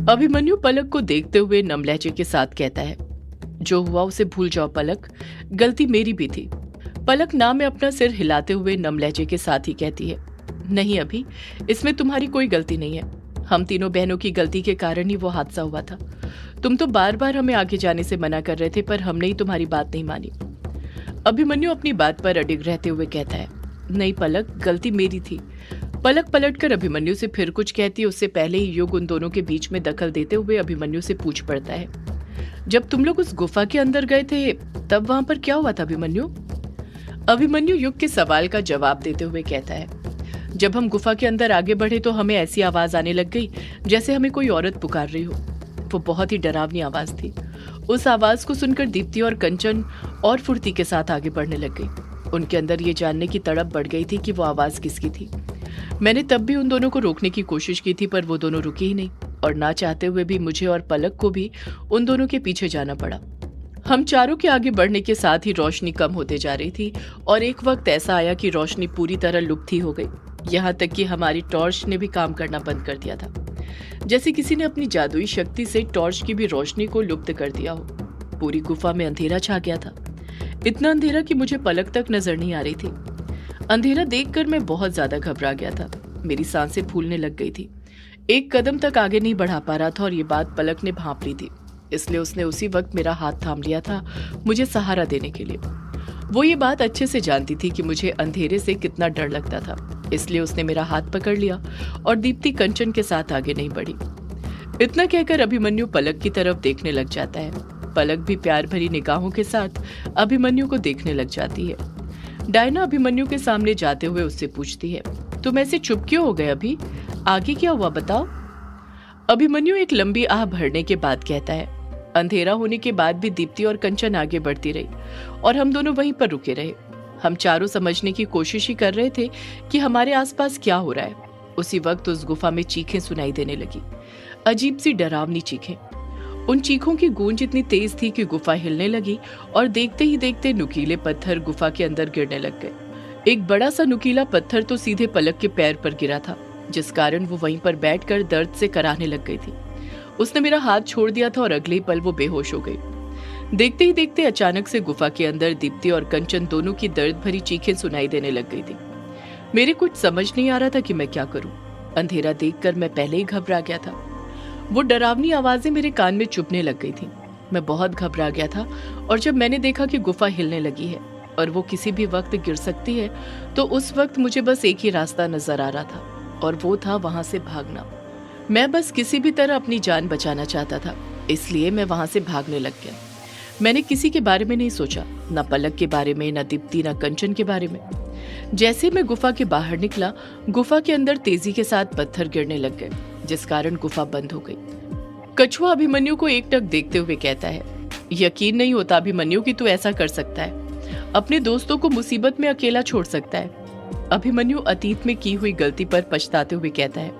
अभिमन्यु पलक को देखते हुए नम लहजे के साथ कहता है, जो हुआ उसे भूल जाओ पलक, गलती मेरी भी थी। पलक ना में अपना सिर हिलाते हुए नम लहजे के साथ ही कहती है, नहीं अभी, इसमें तुम्हारी कोई गलती नहीं है। हम तीनों बहनों की गलती के कारण ही वो हादसा हुआ था। तुम तो बार बार हमें आगे जाने से मना कर रहे थे, पर हमने ही तुम्हारी बात नहीं मानी। अभिमन्यु अपनी बात पर अडिग रहते हुए कहता है, नहीं पलक, गलती मेरी थी। पलक पलटकर अभिमन्यु से फिर कुछ कहती है, उससे पहले ही युग उन दोनों के बीच में दखल देते हुए अभिमन्यु से पूछ पड़ता है, जब तुम लोग उस गुफा के अंदर गए थे तब वहां पर क्या हुआ था अभिमन्यु? अभिमन्यु युग के सवाल का जवाब देते हुए कहता है, जब हम गुफा के अंदर आगे बढ़े तो हमें ऐसी आवाज आने लग गई जैसे हमें कोई औरत पुकार रही हो। वो बहुत ही डरावनी आवाज थी। उस आवाज को सुनकर दीप्ति और कंचन और फुर्ती के साथ आगे बढ़ने लग गई। उनके अंदर ये जानने की तड़प बढ़ गई थी कि वो आवाज किसकी थी। मैंने तब भी उन दोनों को रोकने की कोशिश की थी, पर वो दोनों रुके ही नहीं, और ना चाहते हुए भी मुझे और पलक को भी उन दोनों के पीछे जाना पड़ा। हम चारों के आगे बढ़ने के साथ ही रोशनी कम होते जा रही थी, और एक वक्त ऐसा आया कि रोशनी पूरी तरह लुप्त ही हो गई। यहाँ तक कि हमारी टॉर्च ने भी काम करना बंद कर दिया था, जैसे किसी ने अपनी जादुई शक्ति से टॉर्च की भी रोशनी को लुप्त कर दिया हो। पूरी गुफा में अंधेरा छा गया था, इतना अंधेरा कि मुझे पलक तक नजर नहीं आ रही थी। अंधेरा देखकर मैं बहुत ज्यादा घबरा गया था। मेरी सांसें फूलने लग गई थी। एक कदम तक आगे नहीं बढ़ा पा रहा था, और ये बात पलक ने भांप ली थी, इसलिए उसने उसी वक्त मेरा हाथ थाम लिया था मुझे सहारा देने के लिए। वो ये बात अच्छे से जानती थी कि मुझे अंधेरे से कितना डर लगता था, इसलिए उसने मेरा हाथ पकड़ लिया और दीप्ति कंचन के साथ आगे नहीं बढ़ी। इतना कहकर अभिमन्यु पलक की तरफ देखने लग जाता है। पलक भी प्यार भरी निगाहों के साथ अभिमन्यु को देखने लग जाती है। डायना अभिमन्यु के सामने जाते हुए उससे पूछती है, तुम ऐसे चुप क्यों हो गए अभी? आगे क्या हुआ बताओ? अभिमन्यु एक लंबी आह भरने के बाद कहता है, अंधेरा होने के बाद भी दीप्ति और कंचन आगे बढ़ती रही और हम दोनों वहीं पर रुके रहे। हम चारों समझने की कोशिश ही कर रहे थे कि हमारे आसपास क्या हो रहा है। उसी वक्त उस गुफा में चीखें सुनाई देने लगी, अजीब सी डरावनी चीखें। उन चीखों की गूंज इतनी तेज थी कि गुफा हिलने लगी, और देखते ही देखते नुकीले पत्थर गुफा के अंदर गिरने लग गए। एक बड़ा सा नुकीला पत्थर तो सीधे पलक के पैर पर गिरा था, जिस कारण वो वहीं पर बैठकर दर्द से कराहने लग गई थी। उसने मेरा हाथ छोड़ दिया था और अगले ही पल वो बेहोश हो गई। देखते ही देखते अचानक से गुफा के अंदर दीप्ति और कंचन दोनों की दर्द भरी चीखें सुनाई देने लग गई थी। मेरे कुछ समझ नहीं आ रहा था कि मैं क्या करूं। अंधेरा देखकर मैं पहले ही घबरा गया था। वो डरावनी आवाजें मेरे कान में चुभने लग गई थी। मैं बहुत घबरा गया था, और जब मैंने देखा कि गुफा हिलने लगी है और वो किसी भी वक्त गिर सकती है, तो उस वक्त मुझे बस एक ही रास्ता नजर आ रहा था, और वो था वहां से भागना। मैं बस किसी भी तरह अपनी जान बचाना चाहता था, इसलिए मैं वहां से भागने लग गया। मैंने किसी के बारे में नहीं सोचा, ना पलक के बारे में, ना दीप्ति, ना कंचन के बारे में। जैसे मैं गुफा के बाहर निकला, गुफा के अंदर तेजी के साथ पत्थर गिरने लग गए, जिस कारण गुफा बंद हो गई। कछुआ अभिमन्यु को एकटक देखते हुए कहता है, यकीन नहीं होता अभिमन्यु कि तू ऐसा कर सकता है, अपने दोस्तों को मुसीबत में अकेला छोड़ सकता है। अभिमन्यु अतीत में की हुई गलती पर पछताते हुए कहता है,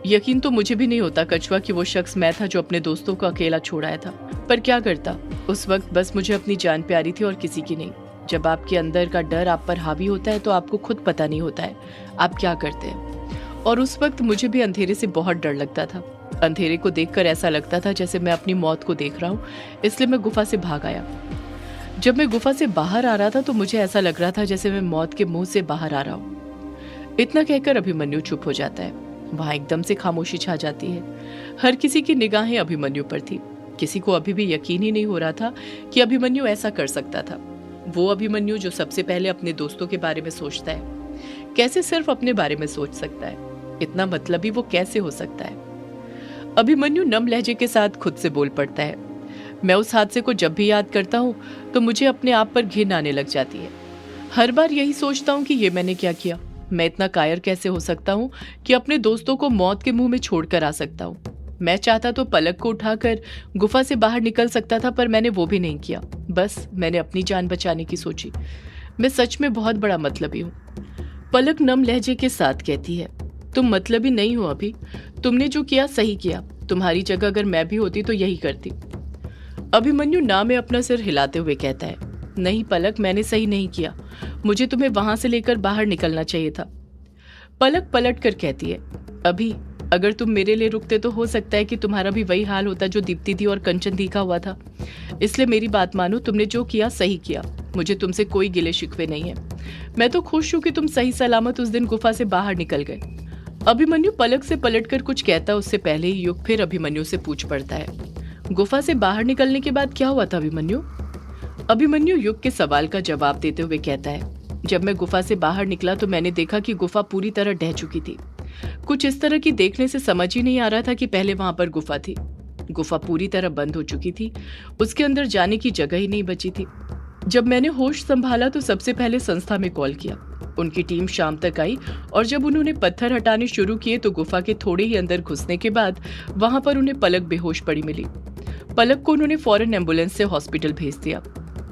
यकीन तो मुझे भी नहीं होता कछुआ कि वो शख्स मैं था जो अपने दोस्तों को अकेला छोड़ाया था, पर क्या करता। उस वक्त बस मुझे अपनी जान प्यारी थी और किसी की नहीं। जब आपके अंदर का डर आप पर हावी होता है तो आपको खुद पता नहीं होता है आप क्या करते हैं, और उस वक्त मुझे भी अंधेरे से बहुत डर लगता था। अंधेरे को देखकर ऐसा लगता था जैसे मैं अपनी मौत को देख रहा हूँ, इसलिए मैं गुफा से भाग आया। जब मैं गुफा से बाहर आ रहा था तो मुझे ऐसा लग रहा था जैसे मैं मौत के मुंह से बाहर आ रहा हूँ। इतना कहकर अभिमन्यु चुप हो जाता है। वहां एकदम से खामोशी छा जाती है। हर किसी की निगाहें अभिमन्यु पर थी। किसी को अभी भी यकीन ही नहीं हो रहा था कि अभिमन्यु ऐसा कर सकता था। वो अभिमन्यु जो सबसे पहले अपने दोस्तों के बारे में सोचता है, कैसे सिर्फ अपने बारे में सोच सकता है? इतना मतलबी वो कैसे हो सकता है? अभिमन्यु नम लहजे के साथ खुद से बोल पड़ता है, मैं उस हादसे को जब भी याद करता हूँ तो मुझे अपने आप पर घिन आने लग जाती है। हर बार यही सोचता हूँ कि ये मैंने क्या किया। मैं इतना कायर कैसे हो सकता हूँ कि अपने दोस्तों को मौत के मुंह में छोड़कर आ सकता हूँ। मैं चाहता तो पलक को उठाकर गुफा से बाहर निकल सकता था, पर मैंने वो भी नहीं किया। बस मैंने अपनी जान बचाने की सोची। मैं सच में बहुत बड़ा मतलबी हूँ। पलक नम लहजे के साथ कहती है, तुम मतलबी नहीं हो अभी। तुमने जो किया सही किया। तुम्हारी जगह अगर मैं भी होती तो यही करती। अभिमन्यु ना में अपना सिर हिलाते हुए कहता है, नहीं पलक, मैंने सही नहीं किया। मुझे तुम्हें वहां से लेकर बाहर निकलना चाहिए था। पलक पलट कर कहती है, अभी अगर तुम मेरे लिए रुकते तो हो सकता है कि तुम्हारा भी वही हाल होता जो दीप्ति दी और कंचन दी का हुआ था। इसलिए मेरी बात मानो, तुमने जो किया सही किया। मुझे तुमसे कोई गिले शिकवे नहीं है। मैं तो खुश हूँ कि तुम सही सलामत उस दिन गुफा से बाहर निकल गए। अभिमन्यु पलक से पलटकर कुछ कहता उससे पहले ही युग फिर अभिमन्यु से पूछ पड़ता है, गुफा से बाहर निकलने के बाद क्या हुआ था अभिमन्यु? अभिमन्यु युग के सवाल का जवाब देते हुए कहता है, जब मैं गुफा से बाहर निकला तो मैंने देखा कि गुफा पूरी तरह ढह चुकी थी। कुछ इस तरह की देखने से समझ ही नहीं आ रहा था कि पहले वहां पर गुफा थी। गुफा पूरी तरह बंद हो चुकी थी, उसके अंदर जाने की जगह ही नहीं बची थी। जब मैंने होश संभाला तो सबसे पहले संस्था में कॉल किया। उनकी टीम शाम तक आई और जब उन्होंने पत्थर हटाने शुरू किए तो गुफा के थोड़े ही अंदर घुसने के बाद वहां पर उन्हें पलक बेहोश पड़ी मिली। पलक को उन्होंने फौरन एम्बुलेंस से हॉस्पिटल भेज दिया।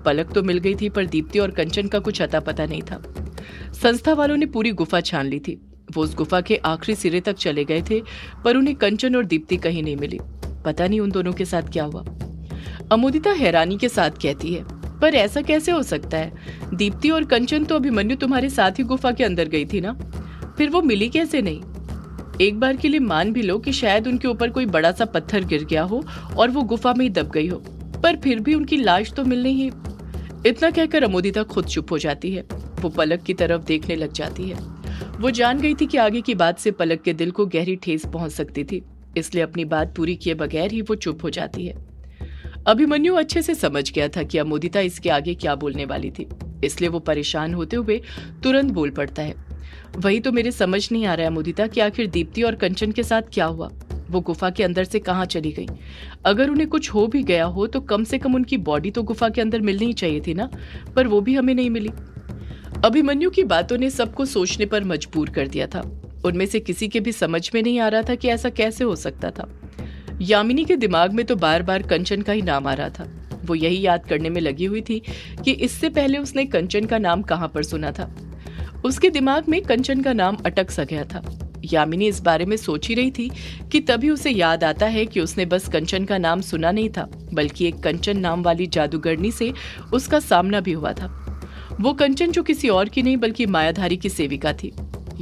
पलक तो मिल गई थी पर दीप्ति और कंचन का कुछ अता पता नहीं था। संस्था वालों ने पूरी गुफा छान ली थी। वो उस गुफा के आखिरी सिरे तक चले गए थे पर उन्हें कंचन और दीप्ति कहीं नहीं मिली। पता नहीं उन दोनों के साथ क्या हुआ। अमोदिता हैरानी के साथ कहती है, पर ऐसा कैसे हो सकता है? दीप्ति और कंचन तो अभिमन्यु तुम्हारे साथ ही गुफा के अंदर गई थी ना, फिर वो मिली कैसे नहीं? एक बार के लिए मान भी लो कि शायद उनके ऊपर कोई बड़ा सा पत्थर गिर गया हो और वो गुफा में ही दब गई हो, पर फिर भी उनकी लाश तो मिलनी ही। इतना कहकर अमोदिता खुद चुप हो जाती है। वो पलक की तरफ देखने लग जाती है। वो जान गई थी कि आगे की बात से पलक के दिल को गहरी ठेस पहुंच सकती थी, इसलिए अपनी बात पूरी किए बगैर ही वो चुप हो जाती है। अभिमन्यु अच्छे से समझ गया था कि अमोदिता इसके आगे क्या बोलने वाली थी, इसलिए वो परेशान होते हुए तुरंत बोल पड़ता है, वही तो मेरे समझ नहीं आ रहा है अमोदिता कि आखिर दीप्ति और कंचन के साथ क्या हुआ। वो गुफा के अंदर से कहाँ चली गई? अगर उन्हें कुछ हो भी गया हो तो कम से कम उनकी बॉडी तो गुफा के अंदर मिलनी ही चाहिए थी ना, पर वो भी हमें नहीं मिली। अभिमन्यु की बातों ने सबको सोचने पर मजबूर कर दिया था। उनमें से किसी के भी समझ में नहीं आ रहा था कि ऐसा कैसे हो सकता था। यामिनी के दिमाग में तो बार बार कंचन का ही नाम आ रहा था। वो यही याद करने में लगी हुई थी कि इससे पहले उसने कंचन का नाम कहाँ पर सुना था। उसके दिमाग में कंचन का नाम अटक सा गया था। यामिनी इस बारे में सोच ही रही थी कि तभी उसे याद आता है कि उसने बस कंचन का नाम सुना नहीं था, बल्कि एक कंचन नाम वाली जादूगरनी से उसका सामना भी हुआ था। वो कंचन जो किसी और की नहीं बल्कि मायाधारी की सेविका थी।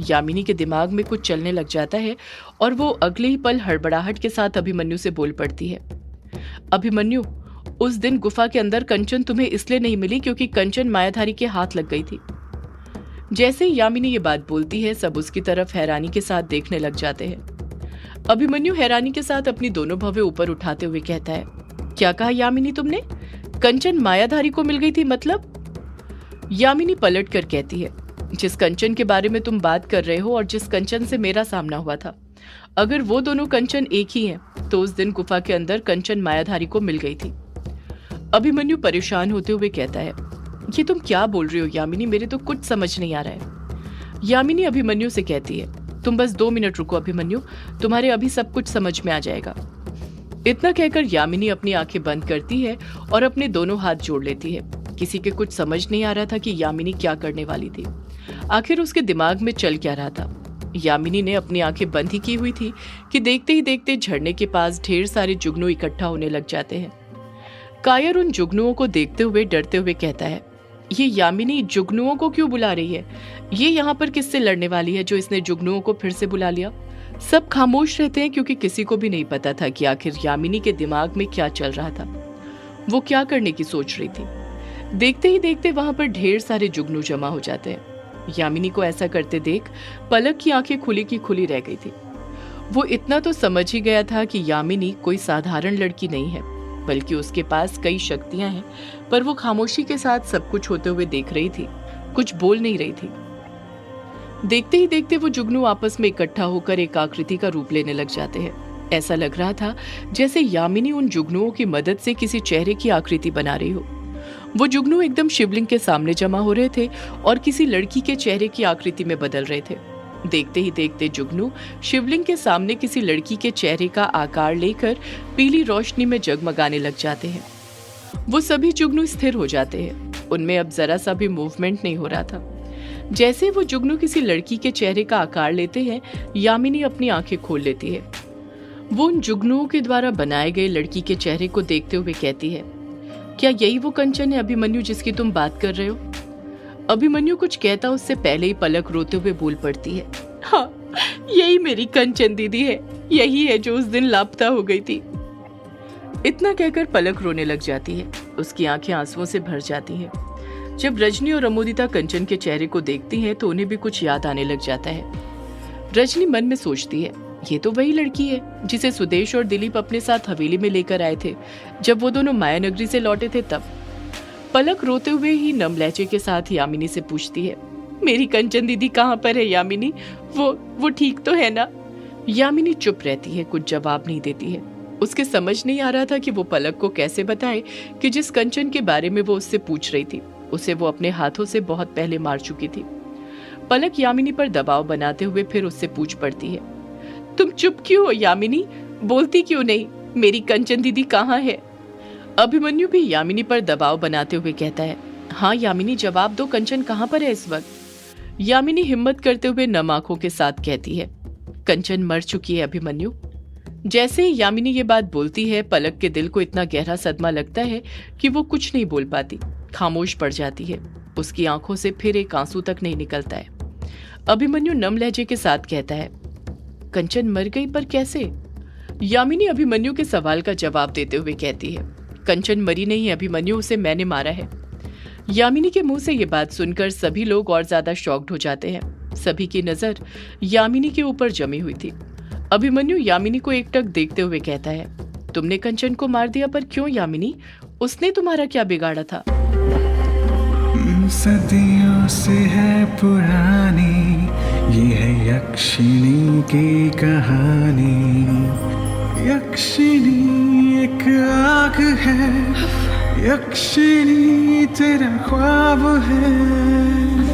यामिनी के दिमाग में कुछ चलने लग जाता है और वो अगले ही पल हड़बड़ाहट के साथ अभिमन्यु से बोल पड़ती है, अभिमन्यु, उस दिन गुफा के अंदर कंचन तुम्हें इसलिए नहीं मिली क्योंकि कंचन मायाधारी के हाथ लग गई थी। जैसे ही यामिनी ये बात बोलती है सब उसकी तरफ हैरानी के साथ देखने लग जाते हैं। अभिमन्यु हैरानी के साथ अपनी दोनों भवें ऊपर उठाते हुए कहता है, क्या कहा यामिनी तुमने? कंचन मायाधारी को मिल गई थी मतलब? यामिनी पलट कर कहती है, जिस कंचन के बारे में तुम बात कर रहे हो और जिस कंचन से मेरा सामना हुआ था, अगर वो दोनों कंचन एक ही हैं, तो उस दिन गुफा के अंदर कंचन मायाधारी को मिल गई थी। अभिमन्यु परेशान होते हुए कहता है, ये तुम क्या बोल रही हो यामिनी, मेरे तो कुछ समझ नहीं आ रहा है। यामिनी अभिमन्यु से कहती है, तुम बस 2 मिनट रुको अभिमन्यु, तुम्हारे अभी सब कुछ समझ में आ जाएगा। इतना कहकर यामिनी अपनी आंखें बंद करती है और अपने दोनों हाथ जोड़ लेती है। किसी के कुछ समझ नहीं आ रहा था कि यामिनी क्या करने वाली थी। आखिर उसके दिमाग में चल क्या रहा था। यामिनी ने अपनी आंखें बंद ही की हुई थी कि देखते ही देखते झरने के पास ढेर सारे जुगनू इकट्ठा होने लग जाते हैं। कायर उन जुगनुओं को देखते हुए डरते हुए कहता है, ये यामिनी जुगनुओं को क्यों बुला रही है? ये यहाँ पर किससे लड़ने वाली है जो इसने जुगनुओं को फिर से बुला लिया? सब खामोश रहते हैं क्योंकि किसी को भी नहीं पता था कि आखिर यामिनी के दिमाग में क्या चल रहा था, वो क्या करने की सोच रही थी। देखते ही देखते वहां पर ढेर सारे जुगनू जमा हो जाते हैं। यामिनी को ऐसा करते देख पलक की आंखें खुली की खुली रह गई थी। वो इतना तो समझ ही गया था कि यामिनी कोई साधारण लड़की नहीं है, बल्कि उसके पास कई शक्तियां हैं, पर वो खामोशी के साथ सब कुछ होते हुए देख रही थी, कुछ बोल नहीं रही थी। देखते ही देखते वो जुगनू आपस में इकट्ठा होकर एक आकृति का रूप लेने लग जाते हैं। ऐसा लग रहा था जैसे यामिनी उन जुगनुओं की मदद से किसी चेहरे की आकृति बना रही हो। वो जुगनू एकदम शिवलिंग के सामने जमा हो रहे थे और किसी लड़की के चेहरे की आकृति में बदल रहे थे। देखते ही देखते जुगनू शिवलिंग के सामने किसी लड़की के चेहरे का आकार लेकर पीली रोशनी में जगमगाने लग जाते हैं। वो सभी जुगनू स्थिर हो जाते हैं, उनमें अब जरा सा भी मूवमेंट नहीं हो रहा था। जैसे वो जुगनू किसी लड़की के चेहरे का आकार लेते हैं, यामिनी अपनी आंखें खोल लेती है। वो उन जुगनुओं के द्वारा बनाए गए लड़की के चेहरे को देखते हुए कहती है, क्या यही वो कंचन है अभिमन्यु जिसकी तुम बात कर रहे हो? अभिमन्यु कुछ कहता उससे पहले ही पलक रोते हुए बोल पड़ती है, हाँ यही मेरी कंचन दीदी है, यही है जो उस दिन लापता हो गई थी। इतना कहकर पलक रोने लग जाती है। उसकी आंखें आंसुओं से भर जाती हैं। जब रजनी और अमोदिता कंचन के चेहरे को देखती हैं तो उन्हें भी कुछ याद आने लग जाता है। रजनी मन में सोचती है, ये तो वही लड़की है जिसे सुदेश और दिलीप अपने साथ हवेली में लेकर आए थे जब वो दोनों माया नगरी से लौटे थे तब। पलक रोते हुए ही नम लहजे के साथ यामिनी से पूछती है, मेरी कंचन दीदी कहाँ पर है यामिनी? वो ठीक तो है ना? यामिनी चुप रहती है, कुछ जवाब नहीं देती है। उसके समझ नहीं आ रहा था कि वो पलक को कैसे बताए कि जिस कंचन के बारे में वो उससे पूछ रही थी उसे वो अपने हाथों से बहुत पहले मार चुकी थी। पलक यामिनी पर दबाव बनाते हुए फिर उससे पूछ पड़ती है, तुम चुप क्यों हो यामिनी? बोलती क्यों नहीं? मेरी कंचन दीदी कहाँ है? अभिमन्यु भी यामिनी पर दबाव बनाते हुए कहता है, हाँ यामिनी जवाब दो, कंचन कहाँ पर है इस वक्त? यामिनी हिम्मत करते हुए नम आंखों के साथ कहती है, कंचन मर चुकी है अभिमन्यु। जैसे ही यामिनी ये बात बोलती है पलक के दिल को इतना गहरा सदमा लगता है कि वो कुछ नहीं बोल पाती, खामोश पड़ जाती है। उसकी आंखों से फिर एक आंसू तक नहीं निकलता है। अभिमन्यु नम लहजे के साथ कहता है, कंचन मर गई पर कैसे? यामिनी अभिमन्यु के सवाल का जवाब देते हुए कहती है, कंचन मरी नहीं अभिमन्यु, उसे मैंने मारा है। यामिनी के मुंह से ये बात सुनकर सभी लोग और ज्यादा शॉक्ड हो जाते हैं। सभी की नजर यामिनी के ऊपर जमी हुई थी। अभिमन्यु यामिनी को एकटक देखते हुए कहता है, तुमने कंचन को मार दिया पर क्यों यामिनी? उसने तुम्हारा क्या बिगाड़ा था? सदियों से है पुरानी ये है यक्षिणी की कहानी। यक्षिणी एक आग है, यक्षिणी तेरा ख्वाब है।